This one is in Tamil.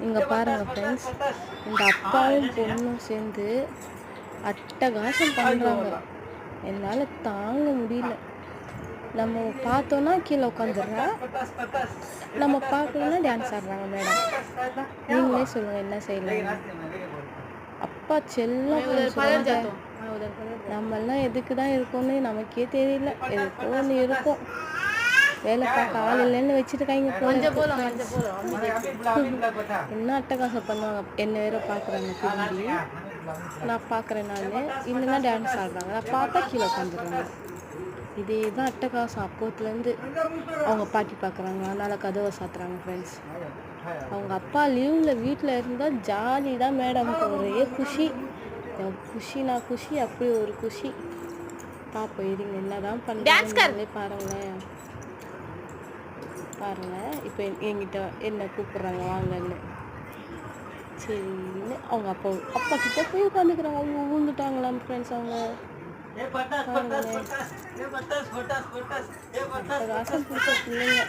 இங்கே பாருங்கள் ஃப்ரெண்ட்ஸ், இந்த அப்பாவும் பொண்ணும் சேர்ந்து அட்டகாசம் பண்ணுறாங்க. என்னால் தாங்க முடியல. நம்ம பார்த்தோன்னா கீழே உட்காந்துடுறா, நம்ம பார்க்கலன்னா டான்ஸ் ஆடுறாங்க. மேடம், நீங்களே சொல்லுங்கள் என்ன செய்யலாம். அப்பா செல்லம் சொல்லுவாங்க. நம்மெல்லாம் எதுக்கு தான் இருக்கோன்னு நமக்கே தெரியல. எதுக்கோ ஒன்று இருக்கும். வேலை பார்க்க ஆள் இல்லைன்னு வச்சுருக்காங்க. என்ன அட்டகாசம் பண்ணுவாங்க. என்ன வேற பார்க்குறாங்க திரும்பி. நான் பார்க்குறேன். நான் இல்லைன்னா டான்ஸ் ஆடுறாங்க. நான் பார்த்தா கீழே உட்காந்துடுறாங்க. இதே தான் அட்டகாசம். அப்போத்துலேருந்து அவங்க பாட்டி பார்க்குறாங்க, அதனால் கதவை சாத்துறாங்க. ஃப்ரெண்ட்ஸ், அவங்க அப்பா லீவில் வீட்டில் இருந்தால் ஜாலி தான் மேடம்க்கு. ஒரே குஷி, குஷினா குஷி, அப்படி ஒரு குஷி. பார்ப்போம் இருங்க என்ன தான் பண்ணுறாங்களே பாருங்களேன். பாருங்கள், இப்போ என்கிட்ட என்ன கூப்பிட்றாங்க வாங்கன்னு. சரின்னு அவங்க அப்பா கிட்ட போய் உட்காந்துக்கிறாங்க. அவங்க ஊந்துட்டாங்களாம் ஃப்ரெண்ட்ஸ். அவங்க பாருங்களேன், பிடிச்ச பிள்ளைங்க.